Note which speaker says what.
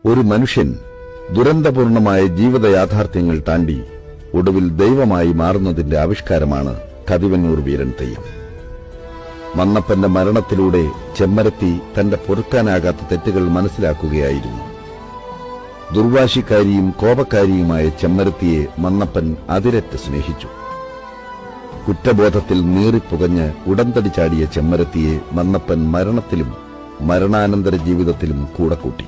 Speaker 1: ഒരു മനുഷ്യൻ ദുരന്തപൂർണമായ ജീവിത യാഥാർത്ഥ്യങ്ങൾ താണ്ടി ഒടുവിൽ ദൈവമായി മാറുന്നതിന്റെ ആവിഷ്കാരമാണ് കതിവന്നൂർ വീരൻ തെയ്യം. മന്നപ്പന്റെ മരണത്തിലൂടെ ചെമ്മരത്തി തന്റെ പൊറുക്കാനാകാത്ത തെറ്റുകൾ മനസ്സിലാക്കുകയായിരുന്നു. ദുർവാശിക്കാരിയും കോപക്കാരിയുമായ ചെമ്മരത്തിയെ മന്നപ്പൻ അതിരറ്റ് സ്നേഹിച്ചു. കുറ്റബോധത്തിൽ നീറിപ്പുകഞ്ഞ് ഉടന്തടി ചാടിയ ചെമ്മരത്തിയെ മന്നപ്പൻ മരണത്തിലും മരണാനന്തര ജീവിതത്തിലും കൂടെ കൂട്ടി.